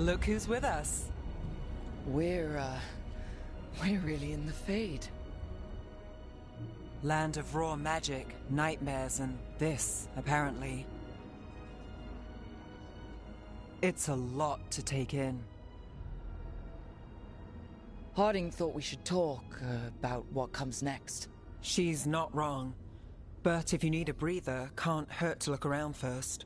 Look who's with us. We're really in the Fade. Land of raw magic, nightmares, and this, apparently. It's a lot to take in. Harding thought we should talk about what comes next. She's not wrong. But if you need a breather, can't hurt to look around first.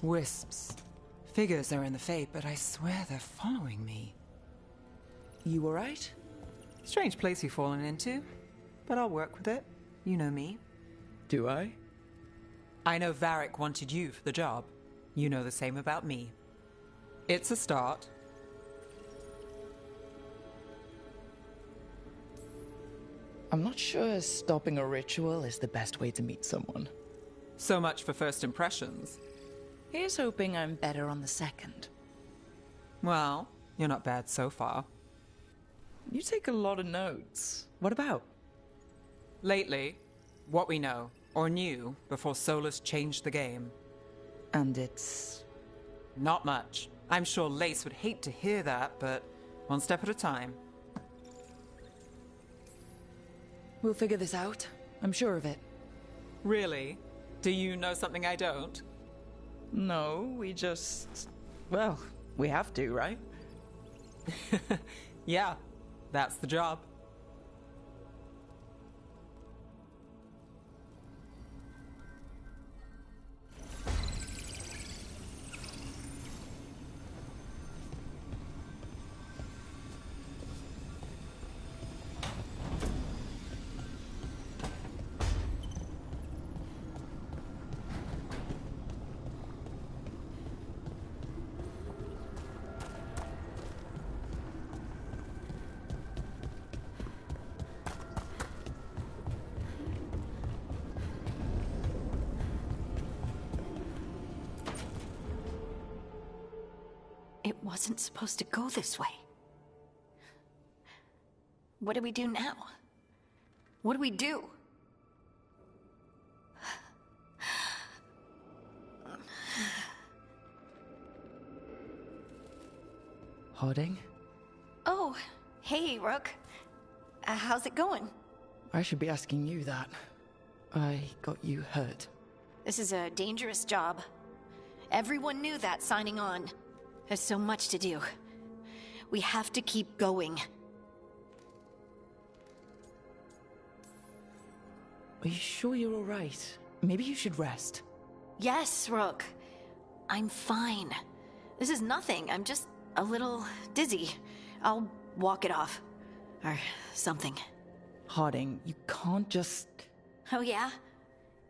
Wisps. Figures are in the Fade, but I swear they're following me. You alright? Strange place you've fallen into, but I'll work with it. You know me. Do I? I know Varric wanted you for the job. You know the same about me. It's a start. I'm not sure stopping a ritual is the best way to meet someone. So much for first impressions. Here's hoping I'm better on the second. Well, you're not bad so far. You take a lot of notes. What about? Lately, what we know, or knew, before Solus changed the game. And it's... Not much. I'm sure Lace would hate to hear that, but one step at a time. We'll figure this out. I'm sure of it. Really? Do you know something I don't? No, we just... Well, we have to, right? Yeah, that's the job. It wasn't supposed to go this way. What do we do now? What do we do? Harding? Oh, hey, Rook. How's it going? I should be asking you that. I got you hurt. This is a dangerous job. Everyone knew that signing on. There's so much to do. We have to keep going. Are you sure you're alright? Maybe you should rest. Yes, Rook. I'm fine. This is nothing. I'm just a little dizzy. I'll walk it off. Or something. Harding, you can't just... Oh yeah?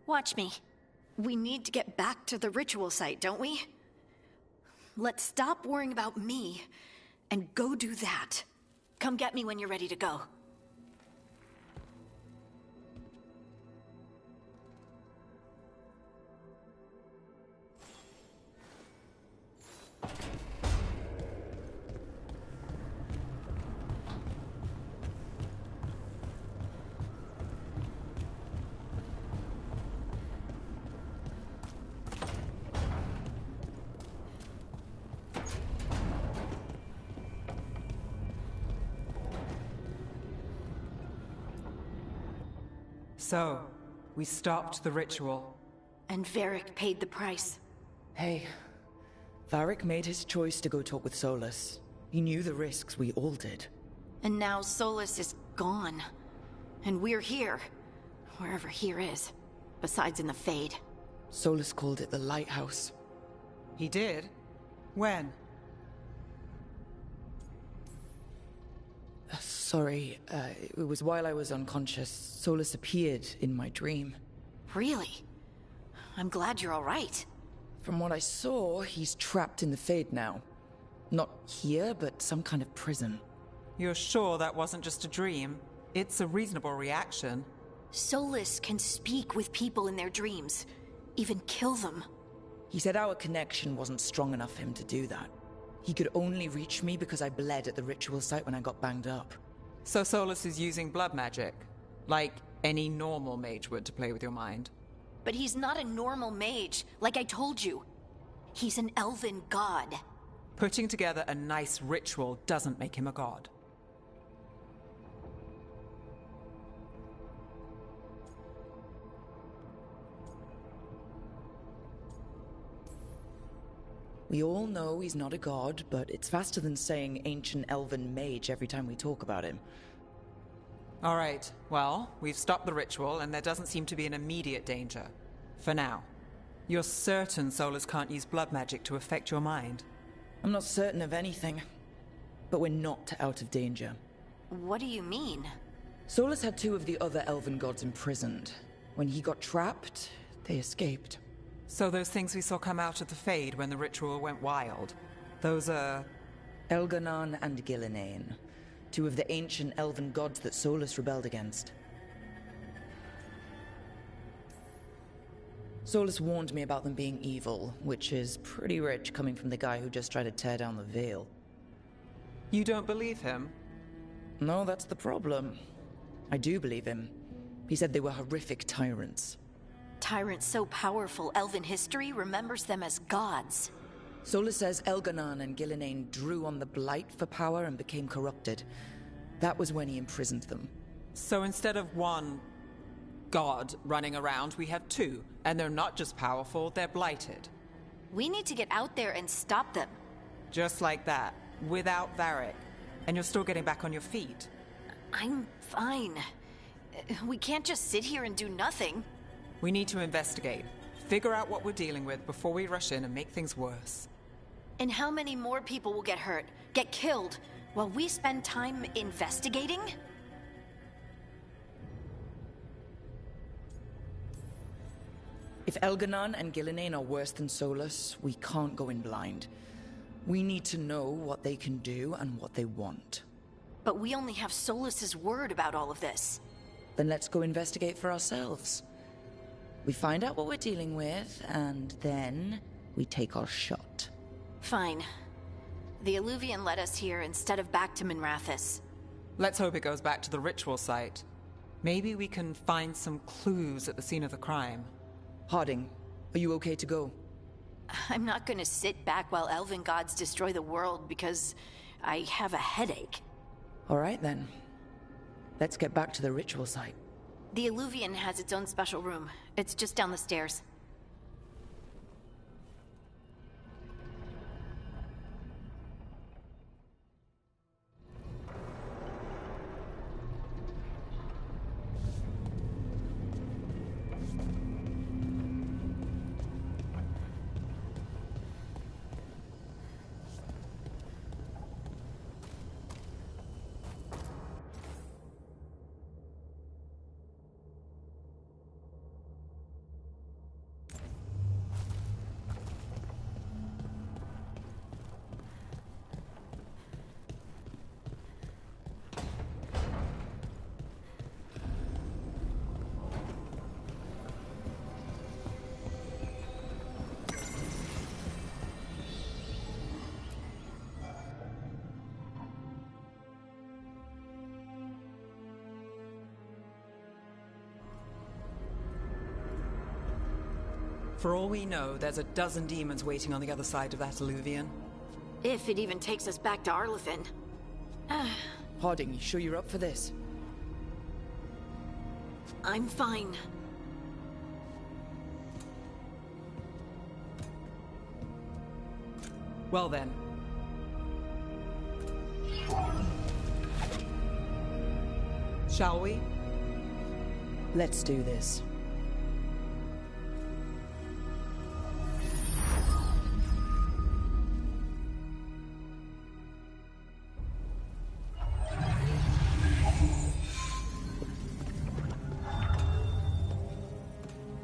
Watch me. We need to get back to the ritual site, don't we? Let's stop worrying about me and go do that. Come get me when you're ready to go. So, we stopped the ritual. And Varric paid the price. Hey, Varric made his choice to go talk with Solus. He knew the risks, we all did. And now Solus is gone. And we're here. Wherever here is. Besides in the Fade. Solus called it the Lighthouse. He did? When? Sorry, it was while I was unconscious. Solus appeared in my dream. Really? I'm glad you're alright. From what I saw, he's trapped in the Fade now. Not here, but some kind of prison. You're sure that wasn't just a dream? It's a reasonable reaction. Solus can speak with people in their dreams. Even kill them. He said our connection wasn't strong enough for him to do that. He could only reach me because I bled at the ritual site when I got banged up. So Solus is using blood magic? Like any normal mage would to play with your mind? But he's not a normal mage, like I told you. He's an elven god. Putting together a nice ritual doesn't make him a god. We all know he's not a god, but it's faster than saying ancient elven mage every time we talk about him. All right, well, we've stopped the ritual and there doesn't seem to be an immediate danger. For now. You're certain Solus can't use blood magic to affect your mind? I'm not certain of anything, but we're not out of danger. What do you mean? Solus had two of the other elven gods imprisoned. When he got trapped, they escaped. So those things we saw come out of the Fade when the ritual went wild, those are... Elganon and Gillinane, two of the ancient elven gods that Solus rebelled against. Solus warned me about them being evil, which is pretty rich coming from the guy who just tried to tear down the veil. You don't believe him? No, that's the problem. I do believe him. He said they were horrific tyrants. Tyrants so powerful, elven history remembers them as gods. Solus says Elganon and Gillinane drew on the Blight for power and became corrupted. That was when he imprisoned them. So instead of one god running around, we have two. And they're not just powerful, they're blighted. We need to get out there and stop them. Just like that, without Varric. And you're still getting back on your feet. I'm fine. We can't just sit here and do nothing. We need to investigate. Figure out what we're dealing with before we rush in and make things worse. And how many more people will get hurt, get killed, while we spend time investigating? If Elganon and Gillinane are worse than Solus, we can't go in blind. We need to know what they can do and what they want. But we only have Solus's word about all of this. Then let's go investigate for ourselves. We find out what we're dealing with, and then we take our shot. Fine. The Illuvian led us here instead of back to Minrathous. Let's hope it goes back to the ritual site. Maybe we can find some clues at the scene of the crime. Harding, are you okay to go? I'm not gonna sit back while elven gods destroy the world because I have a headache. All right then. Let's get back to the ritual site. The Illuvian has its own special room. It's just down the stairs. For all we know, there's a dozen demons waiting on the other side of that alluvion. If it even takes us back to Arlathan. Harding, you sure you're up for this? I'm fine. Well then. Shall we? Let's do this.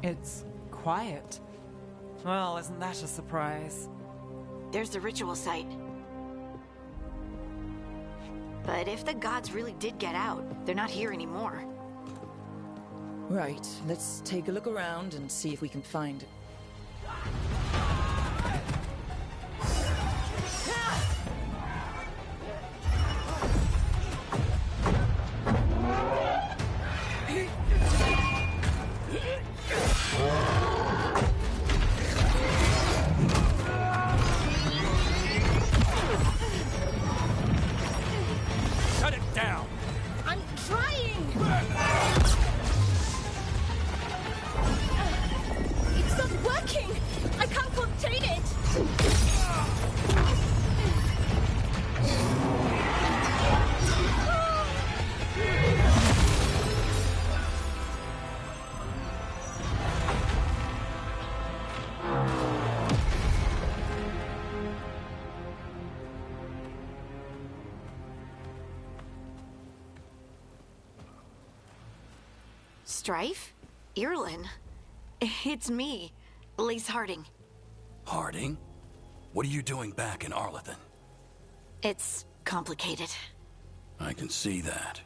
It's quiet. Well, isn't that a surprise? There's the ritual site. But if the gods really did get out, they're not here anymore. Right, let's take a look around and see if we can find it. Shut it down! I'm trying! It's not working! I can't contain it! Strife? Irlin? It's me, Elise Harding. Harding? What are you doing back in Arlathan? It's complicated. I can see that.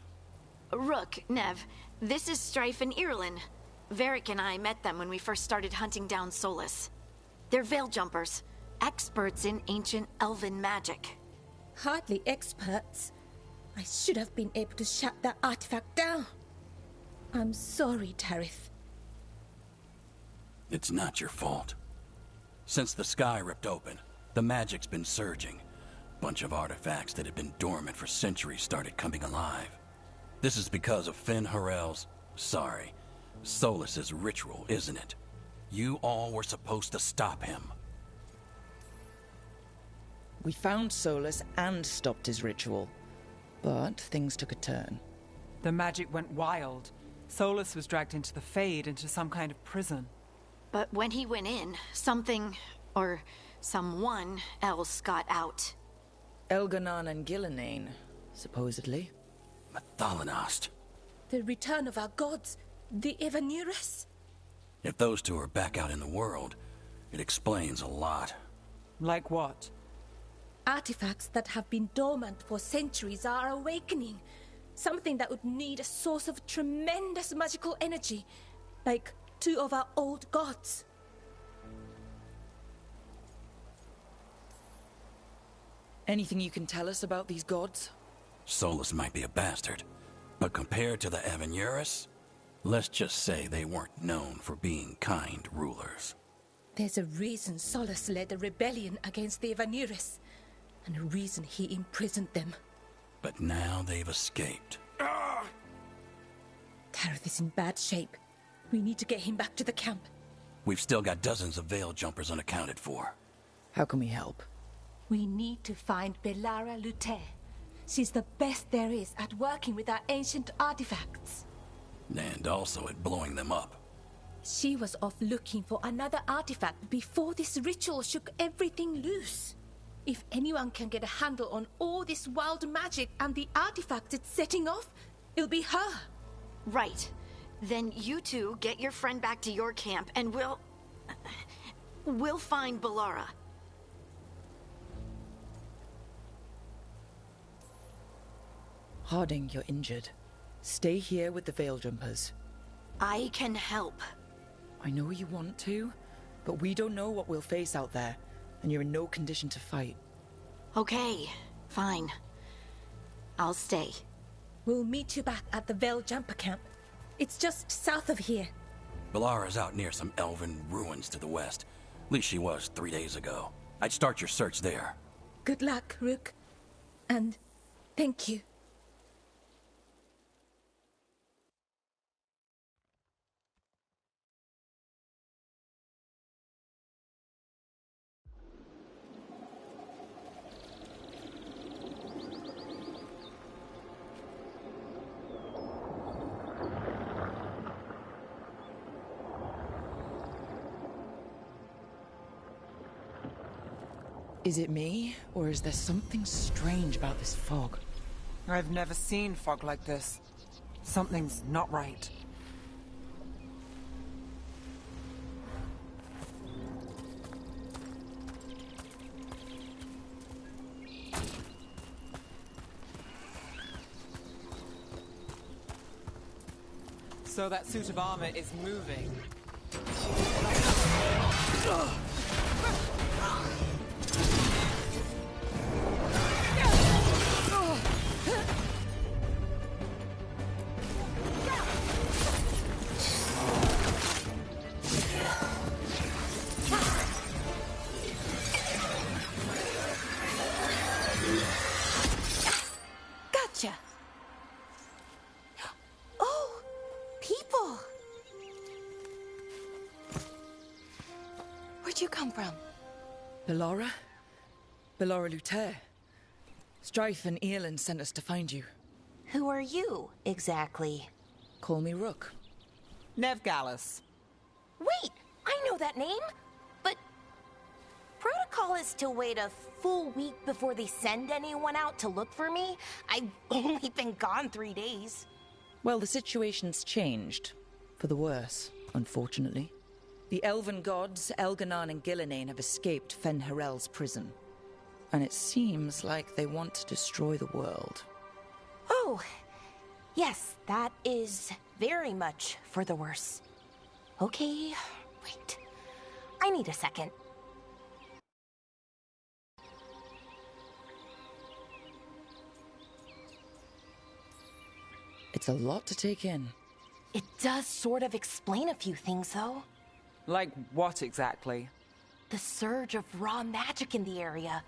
Rook, Nev, this is Strife and Irlin. Varric and I met them when we first started hunting down Solus. They're veil jumpers, experts in ancient elven magic. Hardly experts. I should have been able to shut that artifact down. I'm sorry, Tarith. It's not your fault. Since the sky ripped open, the magic's been surging. Bunch of artifacts that had been dormant for centuries started coming alive. This is because of Finn Harel's... Solus's ritual, isn't it? You all were supposed to stop him. We found Solus and stopped his ritual, but things took a turn. The magic went wild. Solus was dragged into the Fade, into some kind of prison. But when he went in, something, or someone else got out. Elganon and Gillenane, supposedly. Mathalanost. The return of our gods, the Evanurus. If those two are back out in the world, it explains a lot. Like what? Artifacts that have been dormant for centuries are awakening. Something that would need a source of tremendous magical energy, like two of our old gods. Anything you can tell us about these gods? Solus might be a bastard, but compared to the Evanurus, let's just say they weren't known for being kind rulers. There's a reason Solus led a rebellion against the Evanurus, and a reason he imprisoned them. But now they've escaped. Tarith is in bad shape. We need to get him back to the camp. We've still got dozens of veil jumpers unaccounted for. How can we help? We need to find Belara Lute. She's the best there is at working with our ancient artifacts. And also at blowing them up. She was off looking for another artifact before this ritual shook everything loose. If anyone can get a handle on all this wild magic and the artifacts it's setting off, it'll be her. Right. Then you two get your friend back to your camp and we'll find Belara. Harding, you're injured. Stay here with the veil jumpers. I can help. I know you want to, but we don't know what we'll face out there, and you're in no condition to fight. Okay, fine. I'll stay. We'll meet you back at the Veil Jumper camp. It's just south of here. Valara's out near some elven ruins to the west. At least she was 3 days ago. I'd start your search there. Good luck, Rook. And thank you. Is it me, or is there something strange about this fog? I've never seen fog like this. Something's not right. So that suit of armor is moving. Gotcha. Oh, people. Where'd you come from? Valara? Valara Luther. Strife and Earlin sent us to find you. Who are you, exactly? Call me Rook. Nev Gallus. Wait, I know that name! But protocol is to wait a full week before they send anyone out to look for me. I've only been gone 3 days. Well, the situation's changed. For the worse, unfortunately. The elven gods, Elganon and Gillinane, have escaped Fen'Harel's prison. And it seems like they want to destroy the world. Oh, yes, that is very much for the worse. Okay, wait. I need a second. It's a lot to take in. It does sort of explain a few things, though. Like what exactly? The surge of raw magic in the area.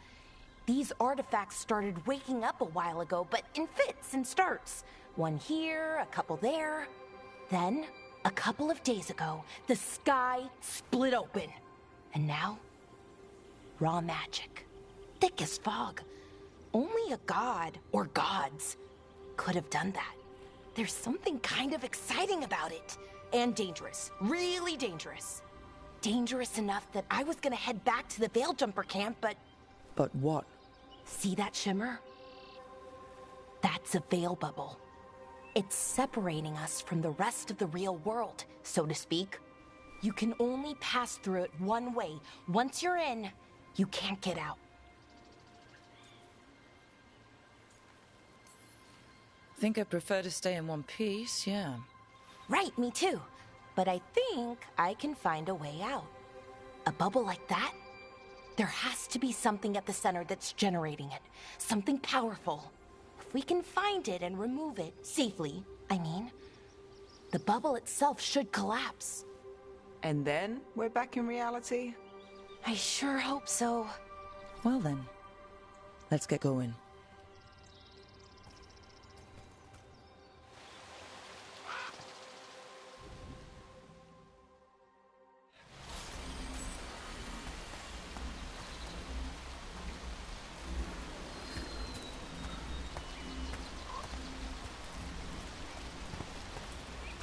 These artifacts started waking up a while ago, but in fits and starts. One here, a couple there. Then, a couple of days ago, the sky split open. And now, raw magic. Thick as fog. Only a god, or gods, could have done that. There's something kind of exciting about it. And dangerous. Really dangerous. Dangerous enough that I was gonna head back to the Veil Jumper camp, but... But what? See that shimmer? That's a veil bubble. It's separating us from the rest of the real world, so to speak. You can only pass through it one way. Once you're in, you can't get out. Think I'd prefer to stay in one piece, yeah. Right, me too. But I think I can find a way out. A bubble like that? There has to be something at the center that's generating it. Something powerful. If we can find it and remove it, safely, I mean, the bubble itself should collapse. And then we're back in reality? I sure hope so. Well then, let's get going.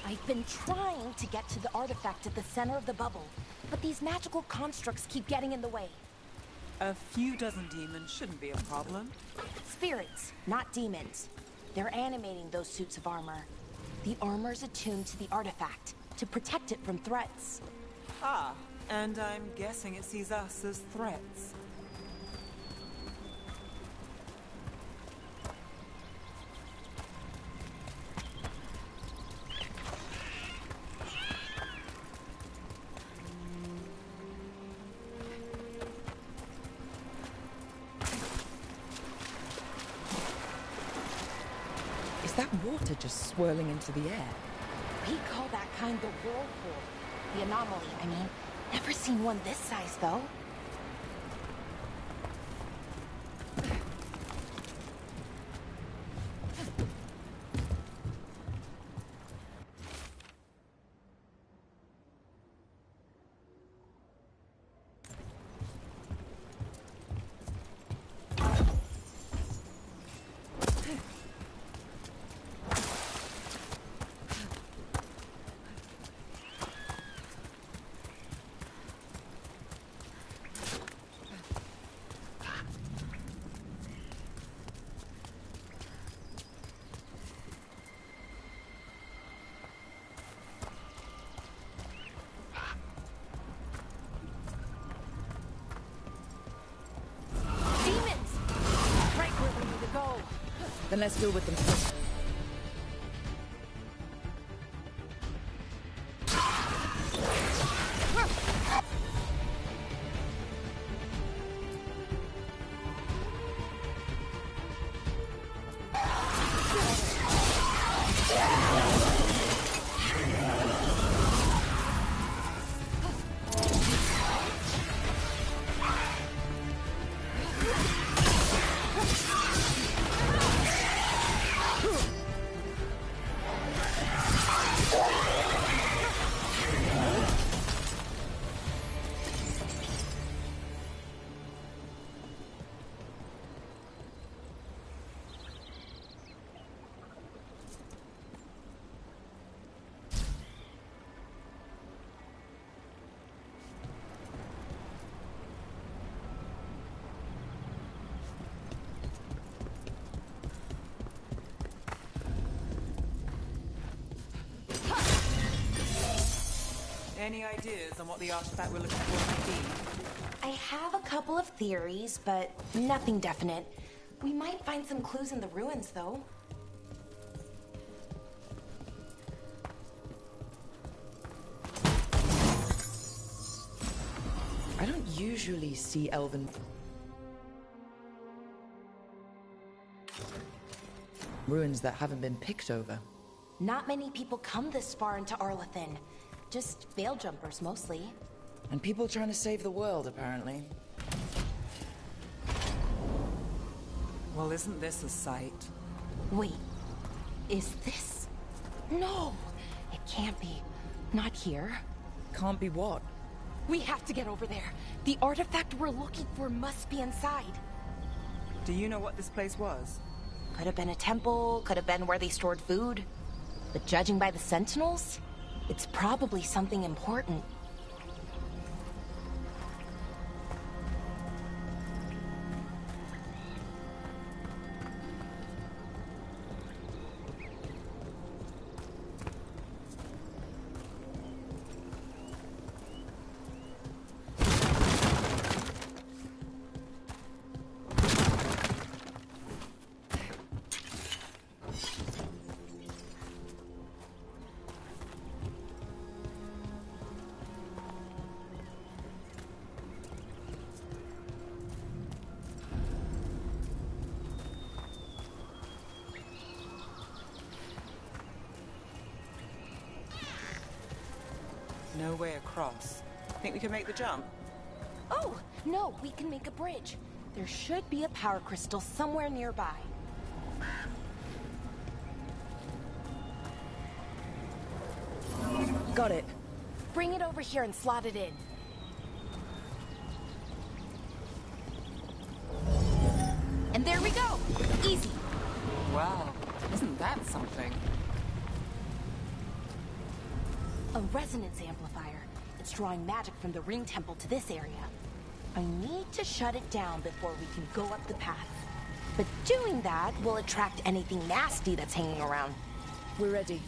I've been trying to get to the artifact at the center of the bubble, but these magical constructs keep getting in the way. A few dozen demons shouldn't be a problem. Spirits, not demons. They're animating those suits of armor. The armor's attuned to the artifact, to protect it from threats. Ah, and I'm guessing it sees us as threats. Is that water just swirling into the air? We call that kind the whirlpool. The anomaly, I mean. Never seen one this size, though. Then let's deal with them first. Any ideas on what the artifact we're looking for might be? I have a couple of theories, but nothing definite. We might find some clues in the ruins, though. I don't usually see elven ruins that haven't been picked over. Not many people come this far into Arlathan. Just veil jumpers, mostly. And people trying to save the world, apparently. Well, isn't this a sight? Wait, is this? No, it can't be. Not here. Can't be what? We have to get over there. The artifact we're looking for must be inside. Do you know what this place was? Could have been a temple, could have been where they stored food. But judging by the sentinels, it's probably something important. No way across. Think we can make the jump? Oh, no, we can make a bridge. There should be a power crystal somewhere nearby. Got it. Bring it over here and slot it in. And there we go! Easy. Wow, isn't that something? A resonance amplifier. It's drawing magic from the ring temple to this area. I need to shut it down before we can go up the path. But doing that will attract anything nasty that's hanging around. We're ready.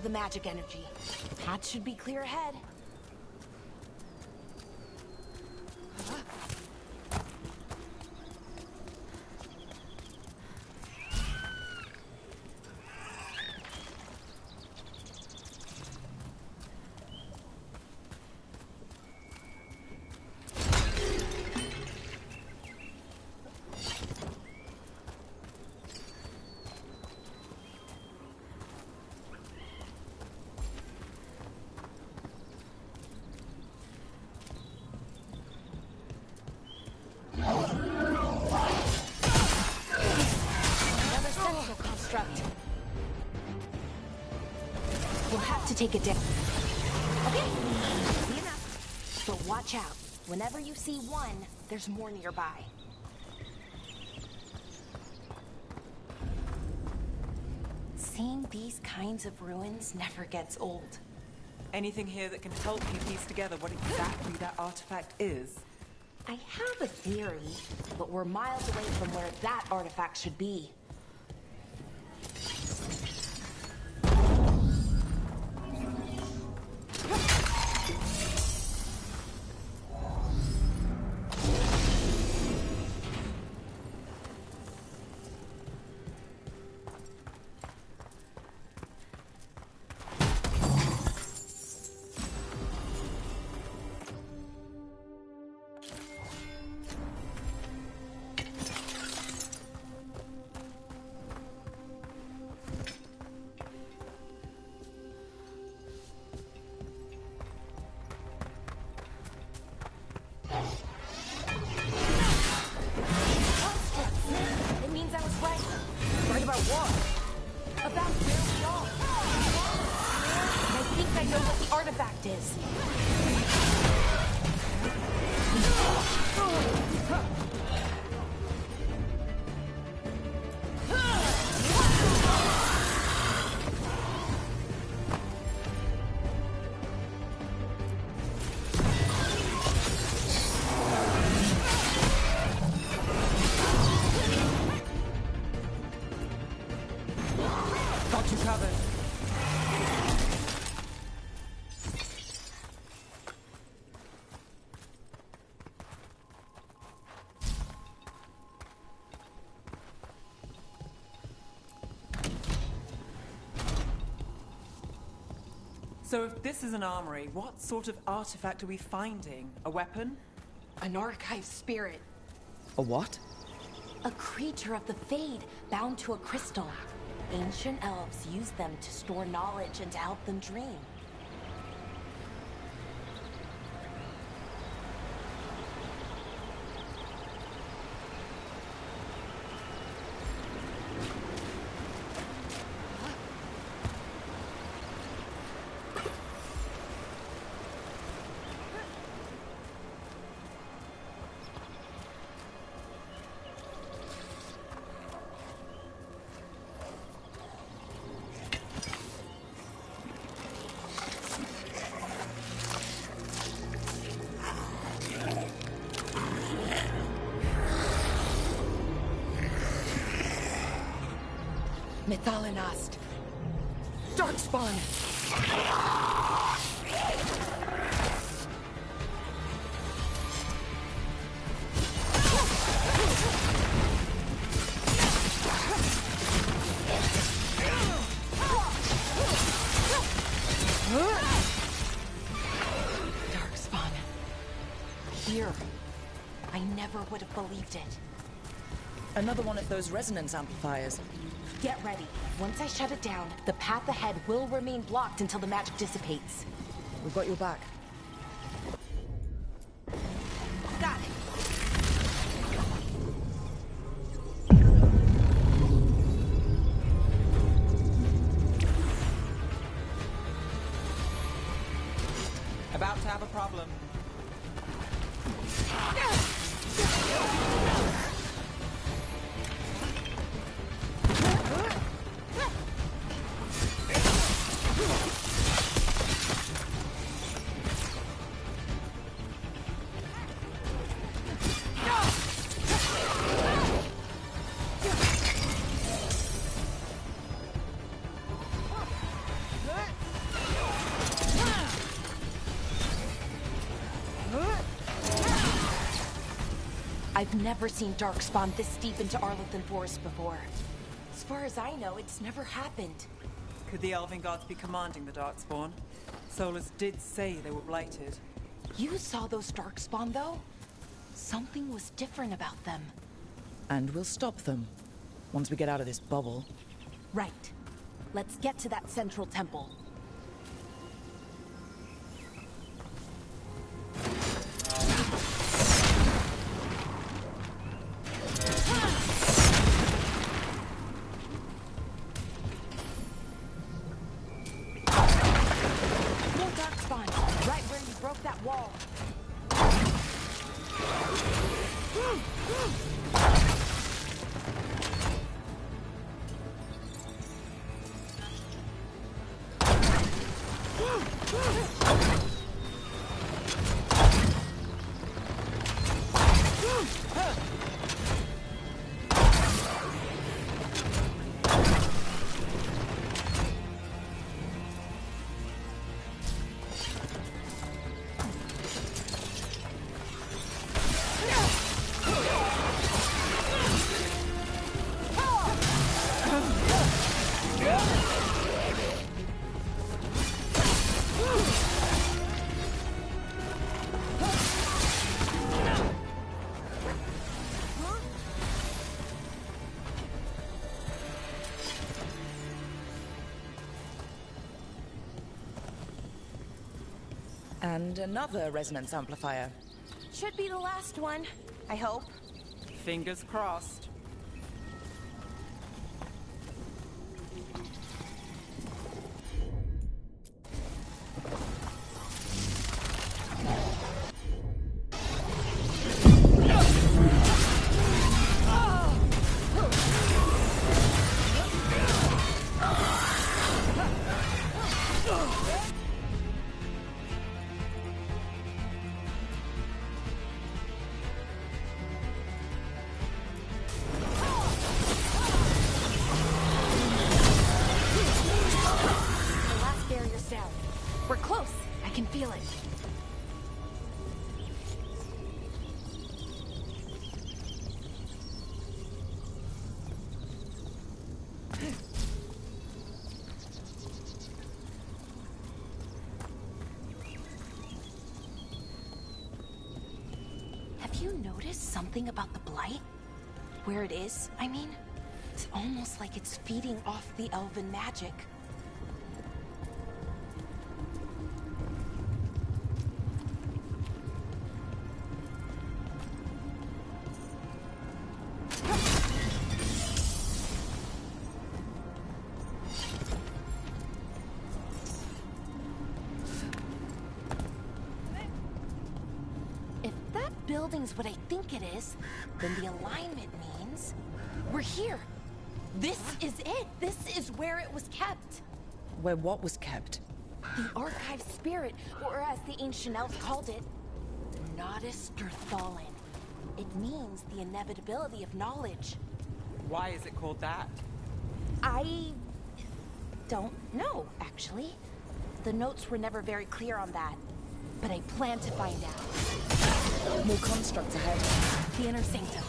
the magic energy. Path should be clear ahead. We'll have to take it down. Okay, easy enough. But watch out. Whenever you see one, there's more nearby. Seeing these kinds of ruins never gets old. Anything here that can help you piece together what exactly that artifact is? I have a theory, but we're miles away from where that artifact should be. So if this is an armory, what sort of artifact are we finding? A weapon? An archive spirit. A what? A creature of the Fade, bound to a crystal. Ancient elves use them to store knowledge and to help them dream. Methalinast. Darkspawn. Darkspawn. Here. I never would have believed it. Another one of those resonance amplifiers. Get ready. Once I shut it down, the path ahead will remain blocked until the magic dissipates. We've got your back. Got it. About to have a problem. I've never seen Darkspawn this deep into Arlathan Forest before. As far as I know, it's never happened. Could the Elven Gods be commanding the Darkspawn? Solus did say they were blighted. You saw those Darkspawn, though? Something was different about them. And we'll stop them, once we get out of this bubble. Right. Let's get to that central temple. More Darkspawn, right where you broke that wall. And another resonance amplifier. Should be the last one, I hope. Fingers crossed. We're close. I can feel it. Have you noticed something about the blight? Where it is, I mean? It's almost like it's feeding off the elven magic. Building's what I think it is, then the alignment means we're here. This is it. This is where it was kept. Where what was kept? The archive spirit, or as the ancient elves called it, Nodus Durthalin. It means the inevitability of knowledge. Why is it called that? I don't know, actually. The notes were never very clear on that, but I plan to find out. More constructs ahead. The inner sanctum.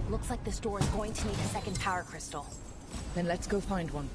Looks like this door is going to need a second power crystal. Then let's go find one.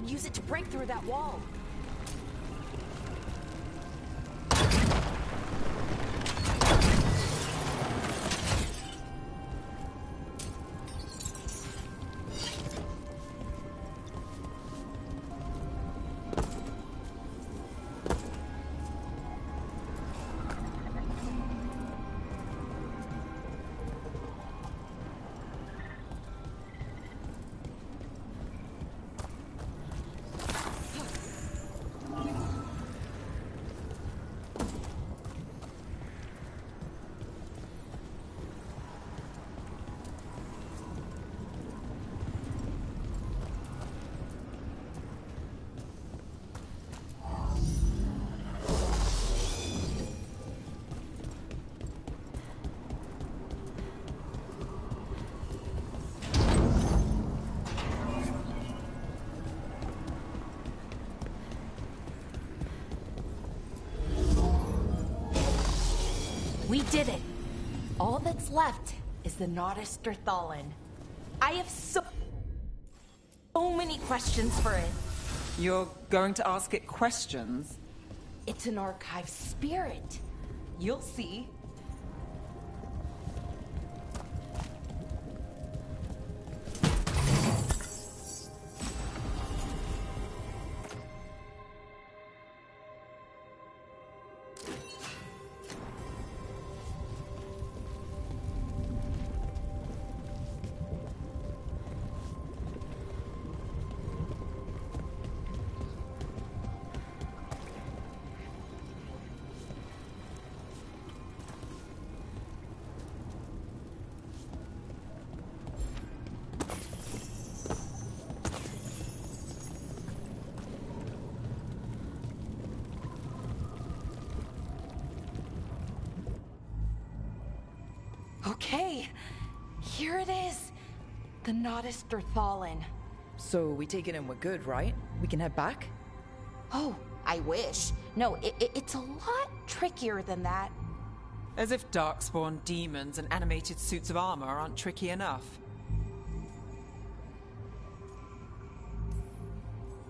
could use it to break through that wall. We did it! All that's left is the Nodus Derthalin. I have so many questions for it. You're going to ask it questions? It's an archive spirit. You'll see. Okay, here it is. The Nodus Derthalin. So we take it and we're good, right? We can head back? Oh, I wish. No, it's a lot trickier than that. As if darkspawn demons and animated suits of armor aren't tricky enough.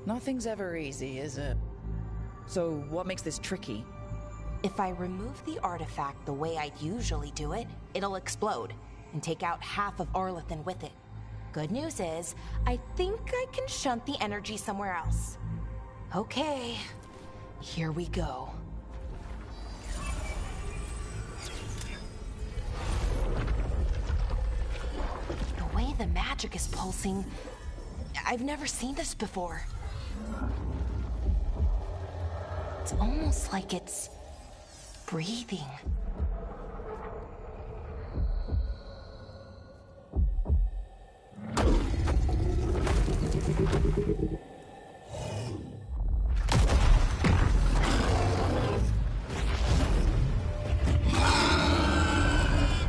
Nothing's ever easy, is it? So what makes this tricky? If I remove the artifact the way I'd usually do it, it'll explode and take out half of Arlathan with it. Good news is, I think I can shunt the energy somewhere else. Okay, here we go. The way the magic is pulsing, I've never seen this before. It's almost like it's breathing.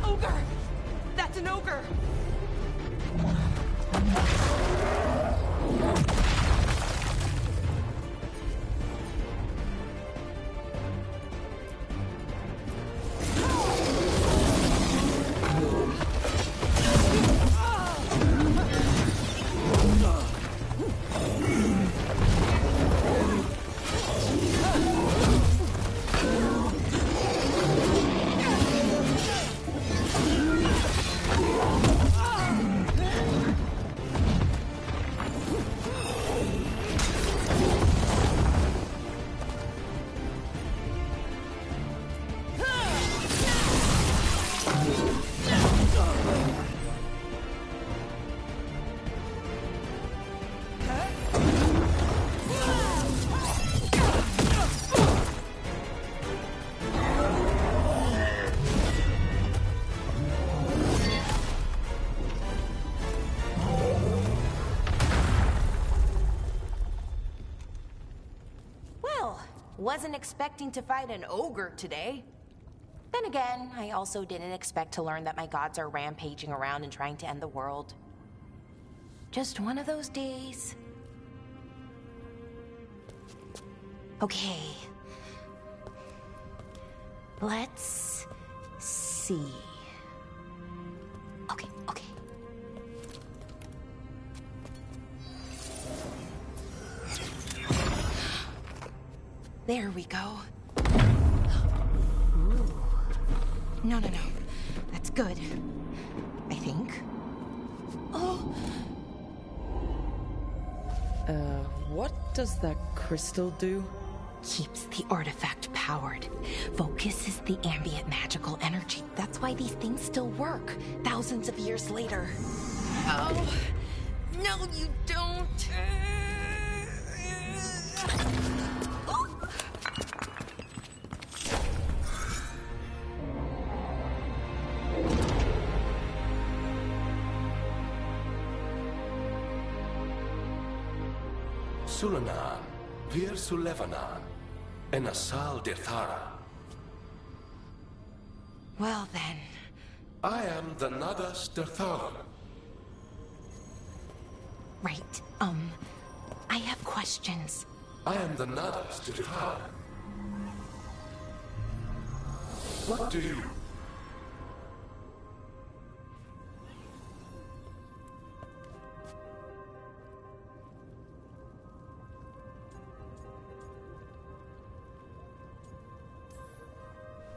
Ogre! That's an ogre! Wasn't expecting to fight an ogre today. Then again, I also didn't expect to learn that my gods are rampaging around and trying to end the world. Just one of those days. Okay. Let's see. Okay. There we go. Ooh. No. That's good. I think. Oh! What does that crystal do? Keeps the artifact powered. Focuses the ambient magical energy. That's why these things still work, thousands of years later. Oh! No, you don't! Sulanan, Vir Sulevanan, and Asal Dirthara. Well then. I am the Nadas Dirthalan. Right, I have questions. I am the Nadas Dirthalan. What do you...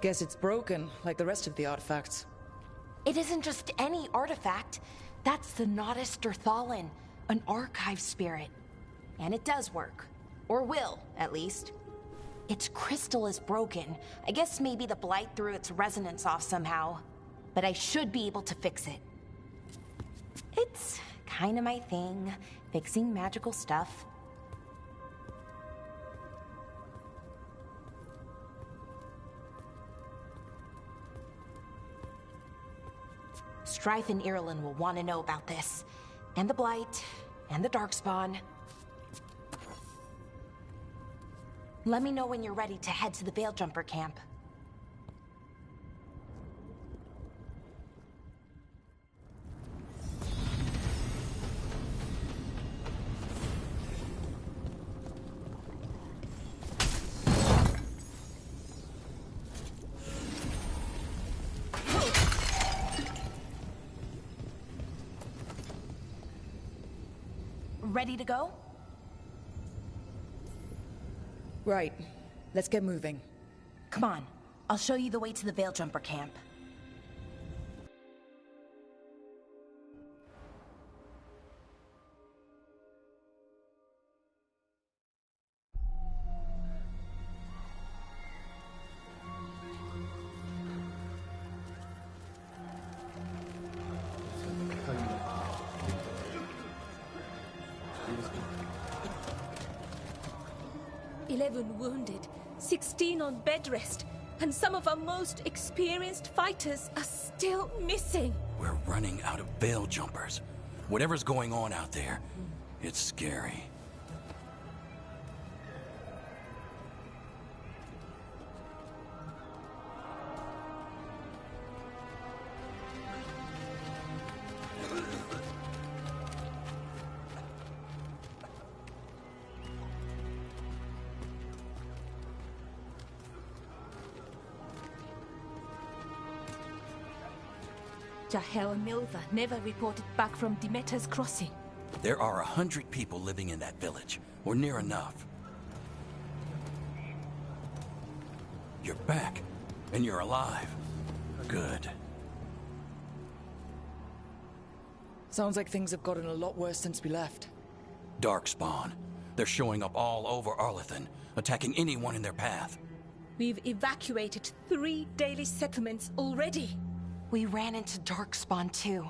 Guess it's broken, like the rest of the artifacts. It isn't just any artifact. That's the Nadas Dirthalan, an archive spirit. And it does work. Or will, at least. Its crystal is broken. I guess maybe the blight threw its resonance off somehow. But I should be able to fix it. It's kinda my thing, fixing magical stuff. Strife and Arlathan will want to know about this. And the Blight, and the Darkspawn. Let me know when you're ready to head to the Veil Jumper camp. Ready to go? Right. Let's get moving. Come on. I'll show you the way to the Veil Jumper camp. Wounded, 16 on bed rest, and some of our most experienced fighters are still missing. We're running out of Veil Jumpers. Whatever's going on out there, it's scary. Jahel and Milva never reported back from Demeter's crossing. There are 100 people living in that village, or near enough. You're back, and you're alive. Good. Sounds like things have gotten a lot worse since we left. Darkspawn. They're showing up all over Arlathan, attacking anyone in their path. We've evacuated 3 daily settlements already. We ran into Darkspawn too,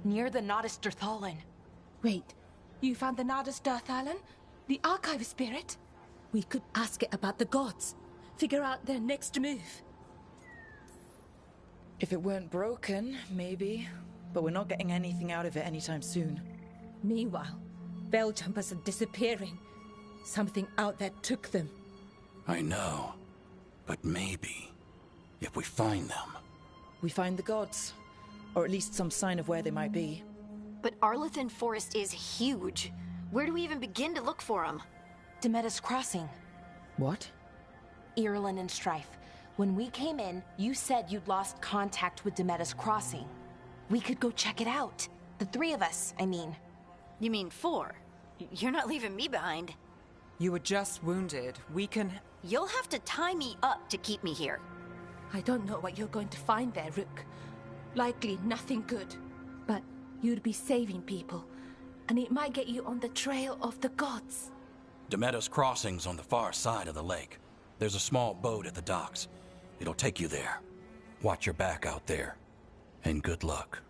near the Nadas Dirthalan. Wait, you found the Nadas Dirthalan? The archive spirit? We could ask it about the gods. Figure out their next move. If it weren't broken, maybe. But we're not getting anything out of it anytime soon. Meanwhile, Veil Jumpers are disappearing. Something out there took them. I know. But maybe, if we find them... We find the gods. Or at least some sign of where they might be. But Arlathan Forest is huge. Where do we even begin to look for them? Demeter's crossing. What? Arlathan and Strife. When we came in, you said you'd lost contact with Demeter's crossing. We could go check it out. The 3 of us, I mean. You mean 4? You're not leaving me behind. You were just wounded. We can... You'll have to tie me up to keep me here. I don't know what you're going to find there, Rook. Likely nothing good. But you'd be saving people, and it might get you on the trail of the gods. Demeter's Crossing's on the far side of the lake. There's a small boat at the docks. It'll take you there. Watch your back out there. And good luck.